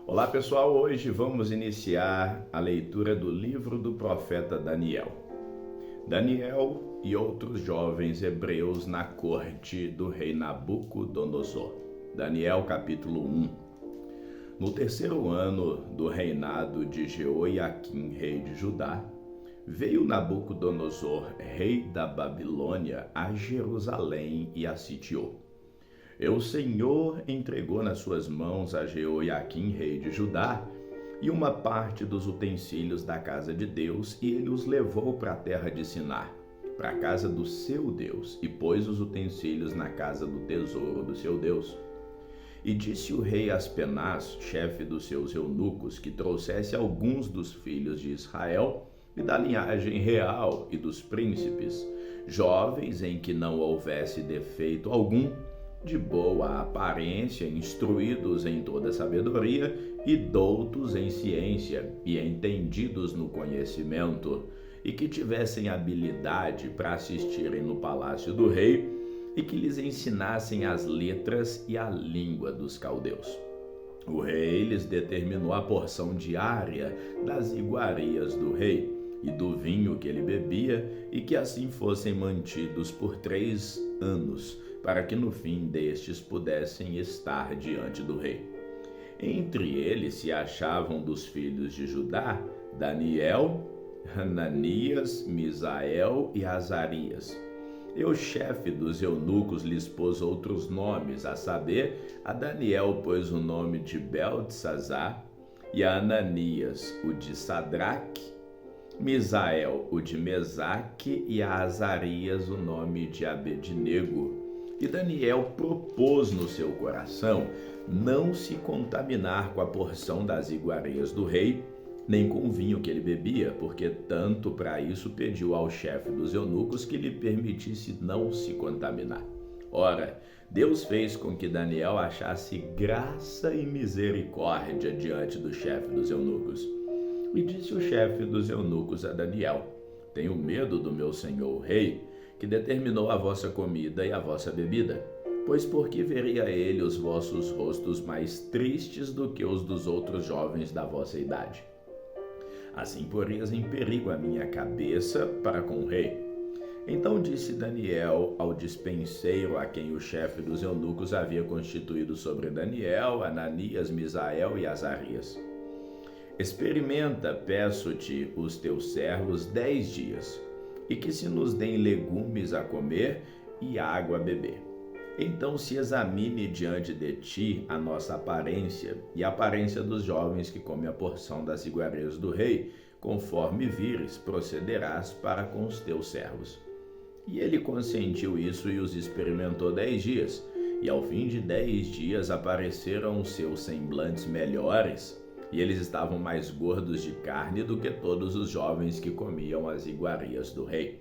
Olá pessoal, hoje vamos iniciar a leitura do livro do profeta Daniel. Daniel e outros jovens hebreus na corte do rei Nabucodonosor. Daniel capítulo 1. No terceiro ano do reinado de Jeoiaquim, rei de Judá, veio Nabucodonosor, rei da Babilônia, a Jerusalém e a sitiou. E o Senhor entregou nas suas mãos a Jeoiaquim, rei de Judá, e uma parte dos utensílios da casa de Deus, e ele os levou para a terra de Sinar, para a casa do seu Deus, e pôs os utensílios na casa do tesouro do seu Deus. E disse o rei Aspenaz, chefe dos seus eunucos, que trouxesse alguns dos filhos de Israel e da linhagem real e dos príncipes, jovens em que não houvesse defeito algum, de boa aparência, instruídos em toda sabedoria e doutos em ciência e entendidos no conhecimento, e que tivessem habilidade para assistirem no palácio do rei e que lhes ensinassem as letras e a língua dos caldeus. O rei lhes determinou a porção diária das iguarias do rei e do vinho que ele bebia, e que assim fossem mantidos por 3 anos, para que no fim destes pudessem estar diante do rei. Entre eles se achavam dos filhos de Judá, Daniel, Hananias, Misael e Azarias. E o chefe dos eunucos lhes pôs outros nomes, a saber, a Daniel pôs o nome de Beltesazar, e a Ananias o de Sadraque, Misael o de Mesaque, e a Azarias o nome de Abednego. E Daniel propôs no seu coração não se contaminar com a porção das iguarias do rei, nem com o vinho que ele bebia, porque tanto para isso pediu ao chefe dos eunucos que lhe permitisse não se contaminar. Ora, Deus fez com que Daniel achasse graça e misericórdia diante do chefe dos eunucos. E disse o chefe dos eunucos a Daniel: tenho medo do meu senhor o rei, que determinou a vossa comida e a vossa bebida, pois por que veria ele os vossos rostos mais tristes do que os dos outros jovens da vossa idade? Assim porias em perigo a minha cabeça para com o rei. Então disse Daniel ao dispenseiro a quem o chefe dos eunucos havia constituído sobre Daniel, Ananias, Misael e Azarias: experimenta, peço-te, os teus servos 10 dias, e que se nos deem legumes a comer e água a beber. Então se examine diante de ti a nossa aparência e a aparência dos jovens que comem a porção das iguarias do rei, conforme vires, procederás para com os teus servos. E ele consentiu isso e os experimentou 10 dias, e ao fim de 10 dias apareceram os seus semblantes melhores, e eles estavam mais gordos de carne do que todos os jovens que comiam as iguarias do rei.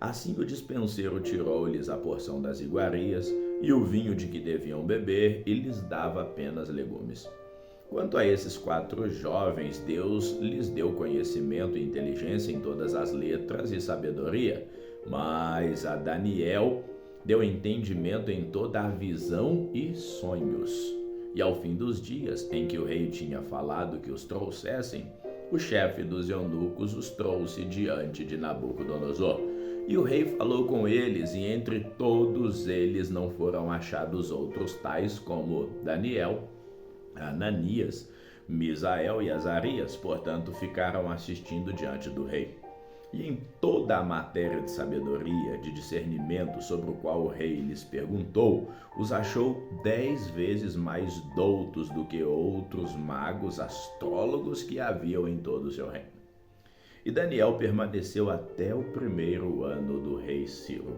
Assim o dispenseiro tirou-lhes a porção das iguarias e o vinho de que deviam beber, e lhes dava apenas legumes. Quanto a esses 4 jovens, Deus lhes deu conhecimento e inteligência em todas as letras e sabedoria, mas a Daniel deu entendimento em toda a visão e sonhos. E ao fim dos dias em que o rei tinha falado que os trouxessem, o chefe dos eunucos os trouxe diante de Nabucodonosor. E o rei falou com eles, e entre todos eles não foram achados outros tais como Daniel, Ananias, Misael e Azarias, portanto ficaram assistindo diante do rei. E em toda a matéria de sabedoria, de discernimento sobre o qual o rei lhes perguntou, os achou 10 vezes mais doutos do que outros magos astrólogos que haviam em todo o seu reino. E Daniel permaneceu até o 1º ano do rei Ciro.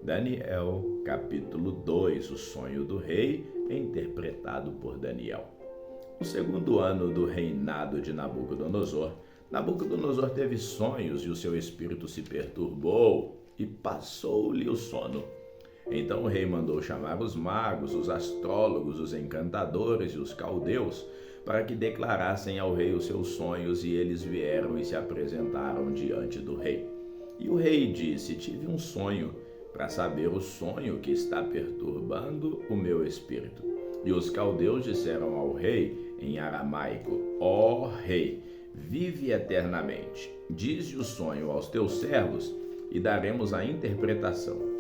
Daniel, capítulo 2, o sonho do rei, interpretado por Daniel. No 2º ano do reinado de Nabucodonosor, Nabucodonosor teve sonhos e o seu espírito se perturbou e passou-lhe o sono. Então o rei mandou chamar os magos, os astrólogos, os encantadores e os caldeus para que declarassem ao rei os seus sonhos, e eles vieram e se apresentaram diante do rei. E o rei disse: tive um sonho, para saber o sonho que está perturbando o meu espírito. E os caldeus disseram ao rei em aramaico: Ó rei, vive eternamente. Dize o sonho aos teus servos e daremos a interpretação.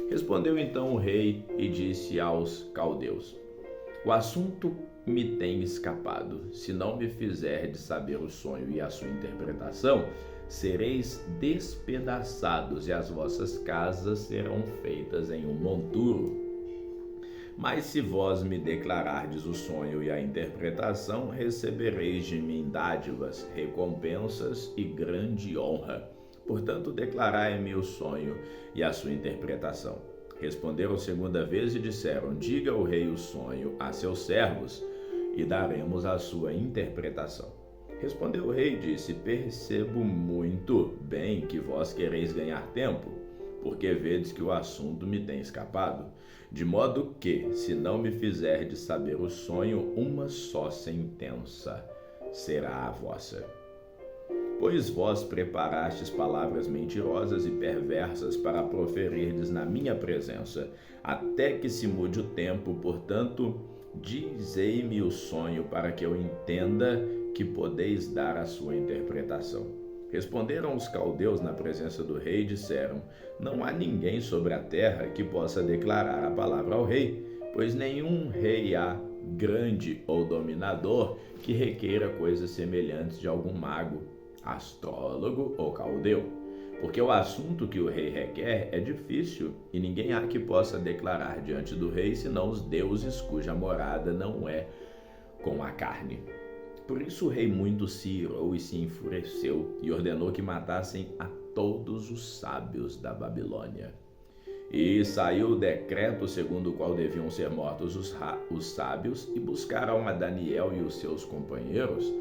Respondeu então o rei e disse aos caldeus: O assunto me tem escapado. Se não me fizerdes saber o sonho e a sua interpretação, sereis despedaçados e as vossas casas serão feitas em um monturo. Mas se vós me declarardes o sonho e a interpretação, recebereis de mim dádivas, recompensas e grande honra. Portanto, declarai-me o sonho e a sua interpretação. Responderam segunda vez e disseram: Diga o rei o sonho a seus servos e daremos a sua interpretação. Respondeu o rei e disse: Percebo muito bem que vós quereis ganhar tempo, porque vedes que o assunto me tem escapado. De modo que, se não me fizerdes saber o sonho, uma só sentença será a vossa. Pois vós preparastes palavras mentirosas e perversas para proferirdes na minha presença, até que se mude o tempo. Portanto, dizei-me o sonho para que eu entenda que podeis dar a sua interpretação. Responderam os caldeus na presença do rei e disseram: Não há ninguém sobre a terra que possa declarar a palavra ao rei, pois nenhum rei há, grande ou dominador, que requeira coisas semelhantes de algum mago, astrólogo ou caldeu. Porque o assunto que o rei requer é difícil, e ninguém há que possa declarar diante do rei, senão os deuses cuja morada não é com a carne. Por isso o rei muito se irou e se enfureceu, e ordenou que matassem a todos os sábios da Babilônia. E saiu o decreto segundo o qual deviam ser mortos os sábios, e buscaram a Daniel e os seus companheiros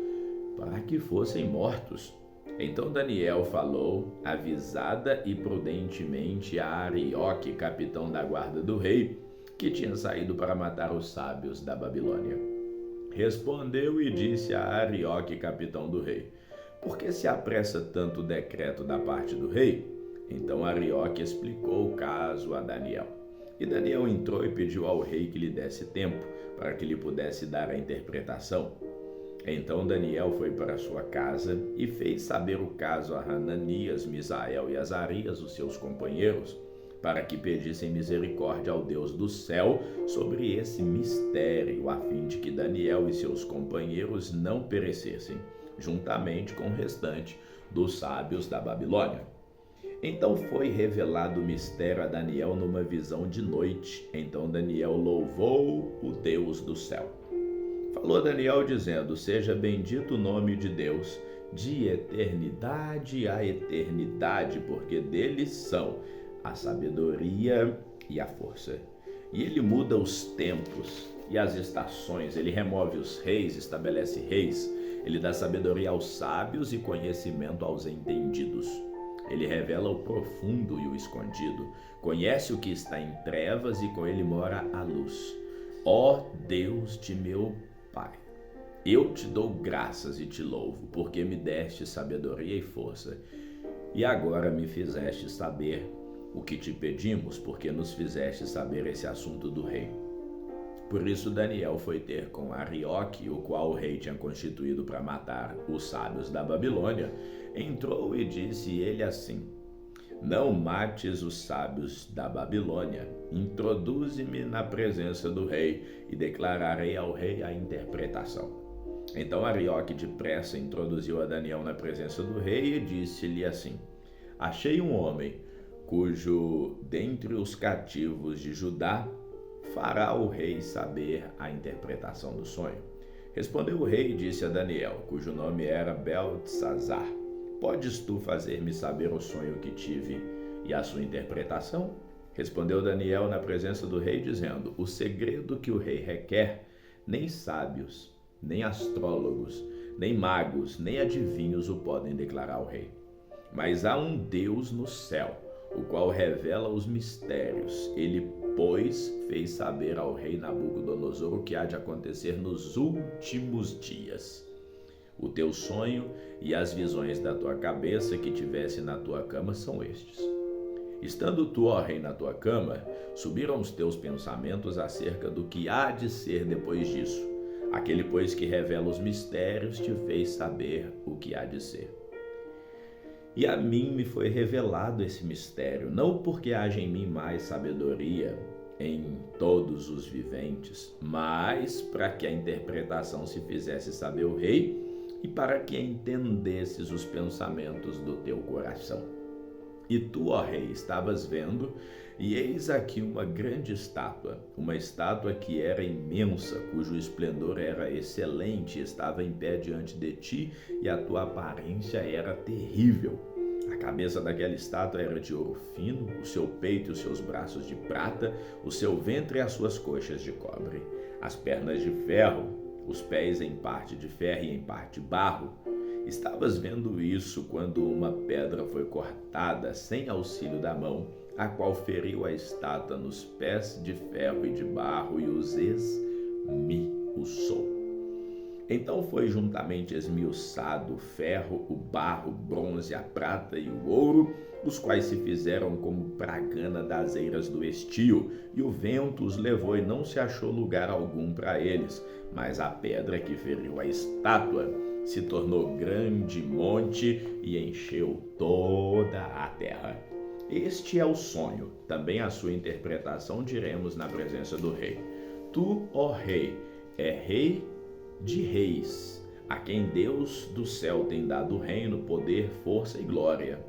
para que fossem mortos. Então Daniel falou avisada e prudentemente a Arioque, capitão da guarda do rei, que tinha saído para matar os sábios da Babilônia. Respondeu e disse a Arioque, capitão do rei: Por que se apressa tanto o decreto da parte do rei? Então Arioque explicou o caso a Daniel. E Daniel entrou e pediu ao rei que lhe desse tempo, para que lhe pudesse dar a interpretação. Então Daniel foi para sua casa e fez saber o caso a Hananias, Misael e Azarias, os seus companheiros, para que pedissem misericórdia ao Deus do céu sobre esse mistério, a fim de que Daniel e seus companheiros não perecessem, juntamente com o restante dos sábios da Babilônia. Então foi revelado o mistério a Daniel numa visão de noite. Então Daniel louvou o Deus do céu. Falou Daniel dizendo: Seja bendito o nome de Deus, de eternidade a eternidade, porque dele são a sabedoria e a força. E ele muda os tempos e as estações, ele remove os reis, estabelece reis, ele dá sabedoria aos sábios e conhecimento aos entendidos. Ele revela o profundo e o escondido, conhece o que está em trevas e com ele mora a luz. Ó Deus de meu Pai, eu te dou graças e te louvo, porque me deste sabedoria e força, e agora me fizeste saber o que te pedimos, porque nos fizeste saber esse assunto do rei. Por isso Daniel foi ter com Arioque, o qual o rei tinha constituído para matar os sábios da Babilônia. Entrou e disse ele assim: Não mates os sábios da Babilônia, introduze-me na presença do rei e declararei ao rei a interpretação. Então Arioque depressa introduziu a Daniel na presença do rei e disse-lhe assim: Achei um homem cujo dentre os cativos de Judá fará o rei saber a interpretação do sonho. Respondeu o rei e disse a Daniel, cujo nome era Beltesazar: Podes tu fazer-me saber o sonho que tive e a sua interpretação? Respondeu Daniel na presença do rei, dizendo: O segredo que o rei requer, nem sábios, nem astrólogos, nem magos, nem adivinhos o podem declarar ao rei. Mas há um Deus no céu, o qual revela os mistérios. Ele, pois, fez saber ao rei Nabucodonosor o que há de acontecer nos últimos dias. O teu sonho e as visões da tua cabeça que tivesse na tua cama são estes. Estando tu, ó rei, na tua cama, subiram os teus pensamentos acerca do que há de ser depois disso. Aquele, pois, que revela os mistérios, te fez saber o que há de ser. E a mim me foi revelado esse mistério, não porque haja em mim mais sabedoria em todos os viventes, mas para que a interpretação se fizesse saber o rei e para que entendesses os pensamentos do teu coração. E tu, ó rei, estavas vendo, e eis aqui uma grande estátua, uma estátua que era imensa, cujo esplendor era excelente, estava em pé diante de ti, e a tua aparência era terrível. A cabeça daquela estátua era de ouro fino, o seu peito e os seus braços de prata, o seu ventre e as suas coxas de cobre, as pernas de ferro, os pés em parte de ferro e em parte de barro. Estavas vendo isso quando uma pedra foi cortada sem auxílio da mão, a qual feriu a estátua nos pés de ferro e de barro e os esmiuçou. Então foi juntamente esmiuçado o ferro, o barro, o bronze, a prata e o ouro, os quais se fizeram como pragana das eiras do estio, e o vento os levou e não se achou lugar algum para eles, mas a pedra que feriu a estátua se tornou grande monte e encheu toda a terra. Este é o sonho, também a sua interpretação diremos na presença do rei. Tu, ó rei, é rei de reis, a quem Deus do céu tem dado reino, poder, força e glória.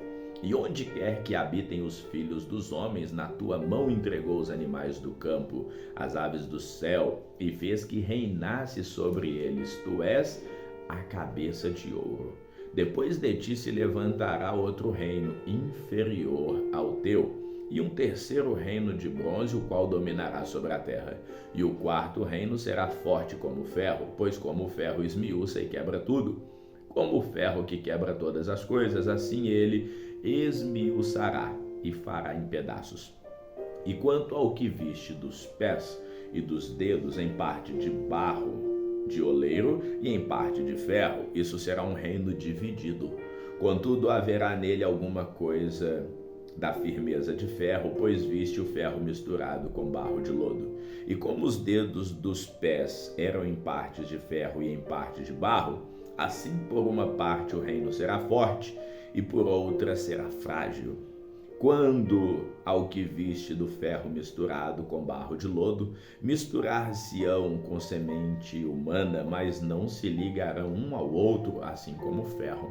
E onde quer que habitem os filhos dos homens, na tua mão entregou os animais do campo, as aves do céu, e fez que reinasse sobre eles. Tu és a cabeça de ouro. Depois de ti se levantará outro reino inferior ao teu, e um terceiro reino de bronze, o qual dominará sobre a terra. E o quarto reino será forte como o ferro, pois como o ferro esmiuça e quebra tudo, como o ferro que quebra todas as coisas, assim ele esmiuçará e fará em pedaços. E quanto ao que viste dos pés e dos dedos, em parte de barro de oleiro e em parte de ferro, isso será um reino dividido. Contudo, haverá nele alguma coisa da firmeza de ferro, pois viste o ferro misturado com barro de lodo. E como os dedos dos pés eram em partes de ferro e em parte de barro, assim por uma parte o reino será forte e por outra será frágil. Quando ao que viste do ferro misturado com barro de lodo, misturar-se-ão com semente humana, mas não se ligarão um ao outro, assim como o ferro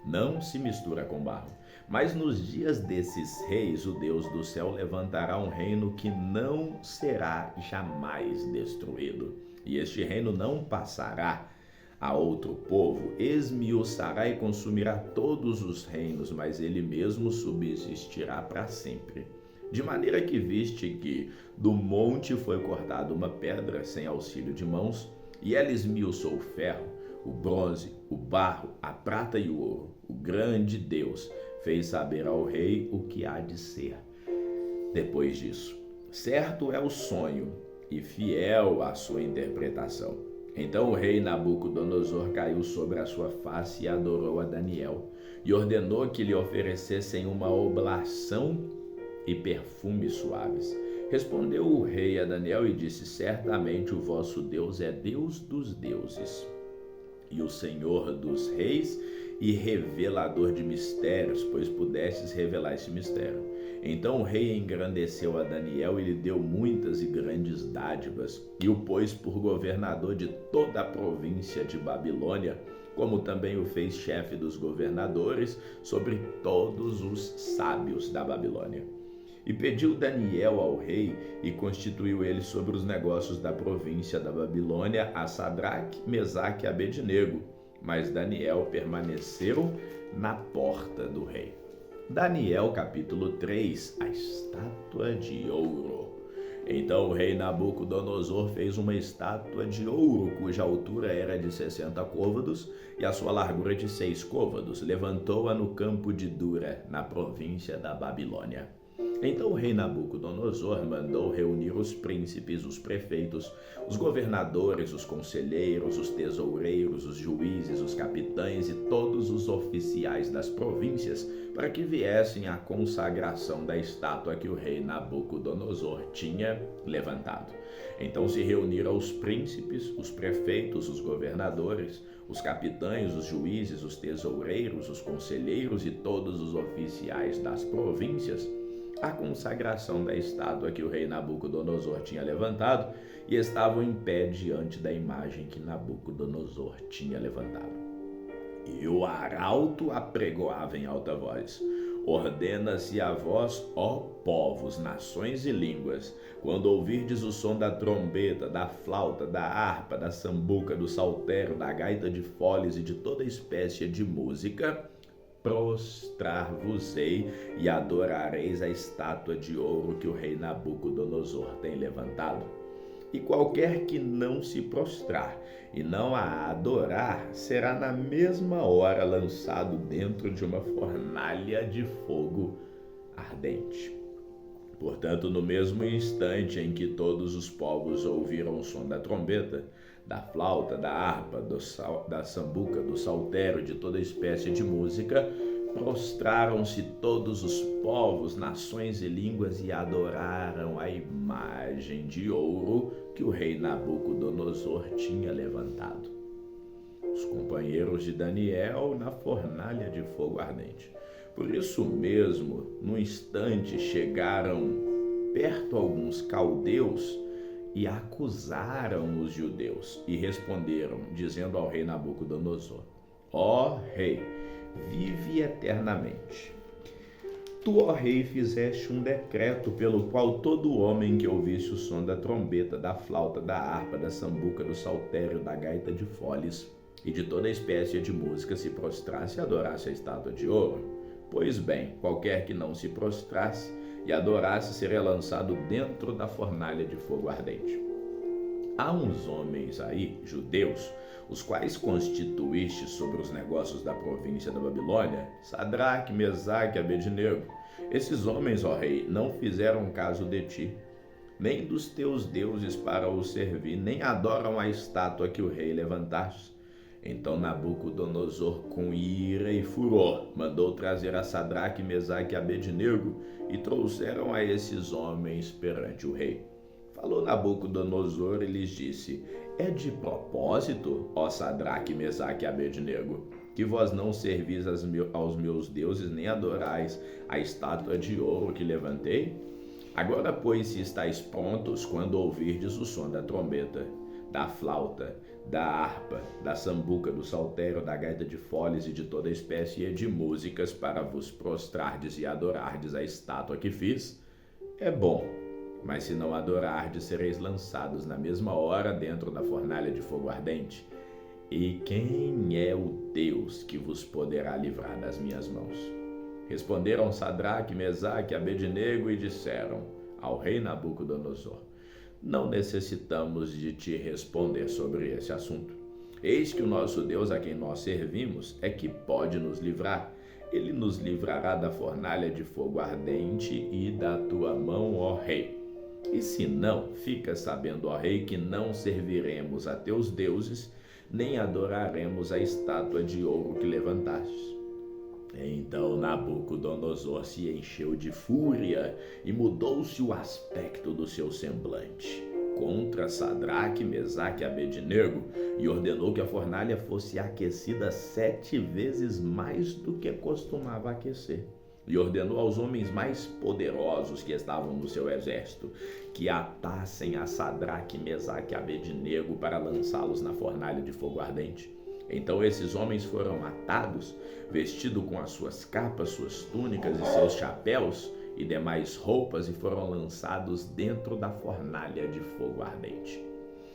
não se mistura com barro. Mas nos dias desses reis, o Deus do céu levantará um reino que não será jamais destruído. E este reino não passará a outro povo, esmiuçará e consumirá todos os reinos, mas ele mesmo subsistirá para sempre. De maneira que viste que do monte foi cortada uma pedra sem auxílio de mãos, e ela esmiuçou o ferro, o bronze, o barro, a prata e o ouro. O grande Deus fez saber ao rei o que há de ser depois disso. Certo é o sonho e fiel a sua interpretação. Então o rei Nabucodonosor caiu sobre a sua face e adorou a Daniel, e ordenou que lhe oferecessem uma oblação e perfumes suaves. Respondeu o rei a Daniel e disse: certamente o vosso Deus é Deus dos deuses, e o Senhor dos reis, e revelador de mistérios, pois pudestes revelar esse mistério. Então o rei engrandeceu a Daniel e lhe deu muitas e grandes dádivas, e o pôs por governador de toda a província de Babilônia, como também o fez chefe dos governadores sobre todos os sábios da Babilônia. E pediu Daniel ao rei, e constituiu ele sobre os negócios da província da Babilônia a Sadraque, Mesaque e Abednego. Mas Daniel permaneceu na porta do rei. Daniel capítulo 3, a estátua de ouro. Então o rei Nabucodonosor fez uma estátua de ouro, cuja altura era de 60 côvados e a sua largura de 6 côvados. Levantou-a no campo de Dura, na província da Babilônia. Então o rei Nabucodonosor mandou reunir os príncipes, os prefeitos, os governadores, os conselheiros, os tesoureiros, os juízes, os capitães e todos os oficiais das províncias para que viessem à consagração da estátua que o rei Nabucodonosor tinha levantado. Então se reuniram os príncipes, os prefeitos, os governadores, os capitães, os juízes, os tesoureiros, os conselheiros e todos os oficiais das províncias a consagração da estátua que o rei Nabucodonosor tinha levantado e estavam em pé diante da imagem que Nabucodonosor tinha levantado. E o arauto apregoava em alta voz: ordena-se a vós, ó povos, nações e línguas, quando ouvirdes o som da trombeta, da flauta, da harpa, da sambuca, do saltério, da gaita de foles e de toda espécie de música, prostrar-vos-ei e adorareis a estátua de ouro que o rei Nabucodonosor tem levantado. E qualquer que não se prostrar e não a adorar, será na mesma hora lançado dentro de uma fornalha de fogo ardente. Portanto, no mesmo instante em que todos os povos ouviram o som da trombeta, da flauta, da harpa, da sambuca, do saltério, de toda espécie de música, prostraram-se todos os povos, nações e línguas e adoraram a imagem de ouro que o rei Nabucodonosor tinha levantado. Os companheiros de Daniel na fornalha de fogo ardente. Por isso mesmo, no instante, chegaram perto alguns caldeus e acusaram os judeus e responderam, dizendo ao rei Nabucodonosor: ó rei, vive eternamente. Tu, ó rei, fizeste um decreto pelo qual todo homem que ouvisse o som da trombeta, da flauta, da harpa, da sambuca, do saltério, da gaita de foles e de toda espécie de música se prostrasse e adorasse a estátua de ouro. Pois bem, qualquer que não se prostrasse e adorasse seria lançado dentro da fornalha de fogo ardente. Há uns homens aí, judeus, os quais constituíste sobre os negócios da província da Babilônia, Sadraque, Mesaque e Abednego. Esses homens, ó rei, não fizeram caso de ti, nem dos teus deuses para os servir, nem adoram a estátua que o rei levantaste. Então Nabucodonosor, com ira e furor, mandou trazer a Sadraque, Mesaque e Abednego e trouxeram a esses homens perante o rei. Falou Nabucodonosor e lhes disse: é de propósito, ó Sadraque, Mesaque e Abednego, que vós não servis aos meus deuses, nem adorais a estátua de ouro que levantei? Agora, pois, se estáis prontos, quando ouvirdes o som da trombeta, da flauta, da harpa, da sambuca, do saltério, da gaita de foles e de toda espécie de músicas para vos prostrardes e adorardes a estátua que fiz, é bom. Mas se não adorardes, sereis lançados na mesma hora dentro da fornalha de fogo ardente. E quem é o Deus que vos poderá livrar das minhas mãos? Responderam Sadraque, Mesaque e Abednego e disseram ao rei Nabucodonosor: não necessitamos de te responder sobre esse assunto. Eis que o nosso Deus, a quem nós servimos, é que pode nos livrar. Ele nos livrará da fornalha de fogo ardente e da tua mão, ó rei. E se não, fica sabendo, ó rei, que não serviremos a teus deuses, nem adoraremos a estátua de ouro que levantastes. Então Nabucodonosor se encheu de fúria e mudou-se o aspecto do seu semblante contra Sadraque, Mesaque e Abednego e ordenou que a fornalha fosse aquecida 7 vezes mais do que costumava aquecer. E ordenou aos homens mais poderosos que estavam no seu exército que atassem a Sadraque, Mesaque e Abednego para lançá-los na fornalha de fogo ardente. Então esses homens foram atados, vestidos com as suas capas, suas túnicas e seus chapéus e demais roupas, e foram lançados dentro da fornalha de fogo ardente.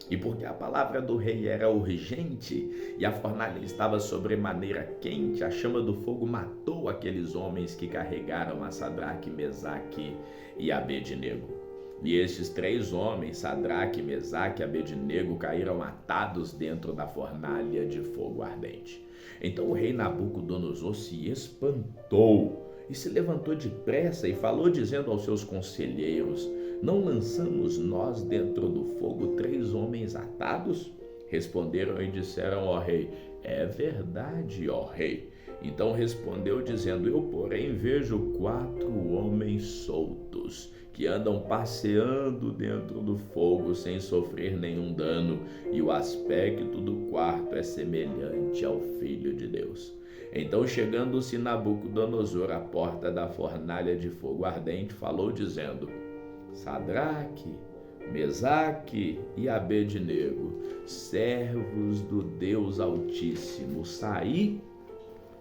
E porque a palavra do rei era urgente e a fornalha estava sobremaneira quente, a chama do fogo matou aqueles homens que carregaram a Sadraque, Mesaque e Abednego. E estes 3 homens, Sadraque, Mesaque e Abednego, caíram atados dentro da fornalha de fogo ardente. Então o rei Nabucodonosor se espantou e se levantou depressa e falou, dizendo aos seus conselheiros: não lançamos nós dentro do fogo 3 homens atados? Responderam e disseram ao rei: é verdade, ó rei. Então respondeu, dizendo: eu, porém, vejo 4 homens soltos, que andam passeando dentro do fogo sem sofrer nenhum dano, e o aspecto do quarto é semelhante ao Filho de Deus. Então, chegando-se Nabucodonosor à porta da fornalha de fogo ardente, falou, dizendo: Sadraque, Mesaque e Abednego, servos do Deus Altíssimo, saí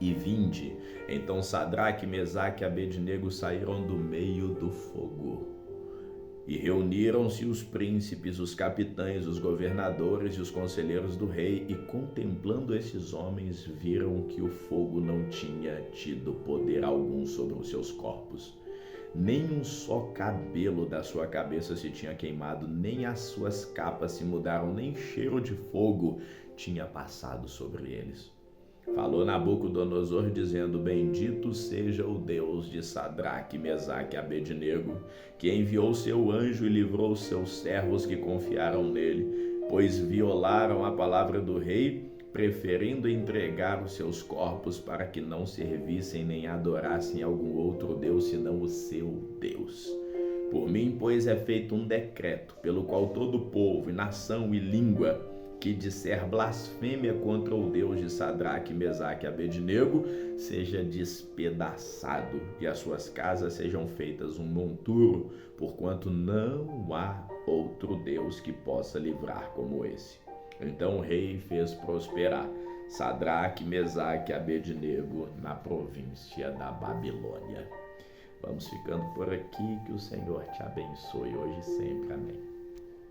e vinde. Então Sadraque, Mesaque e Abednego saíram do meio do fogo. E reuniram-se os príncipes, os capitães, os governadores e os conselheiros do rei, e contemplando esses homens, viram que o fogo não tinha tido poder algum sobre os seus corpos. Nem um só cabelo da sua cabeça se tinha queimado, nem as suas capas se mudaram, nem cheiro de fogo tinha passado sobre eles. Falou Nabucodonosor, dizendo: bendito seja o Deus de Sadraque, Mesaque e Abednego, que enviou seu anjo e livrou seus servos que confiaram nele, pois violaram a palavra do rei, preferindo entregar os seus corpos para que não servissem nem adorassem algum outro Deus senão o seu Deus. Por mim, pois, é feito um decreto, pelo qual todo povo, e nação e língua que disser blasfêmia contra o Deus de Sadraque, Mesaque e Abednego seja despedaçado, e as suas casas sejam feitas um monturo, porquanto não há outro Deus que possa livrar como esse. Então o rei fez prosperar Sadraque, Mesaque e Abednego na província da Babilônia. Vamos ficando por aqui, que o Senhor te abençoe hoje e sempre. Amém.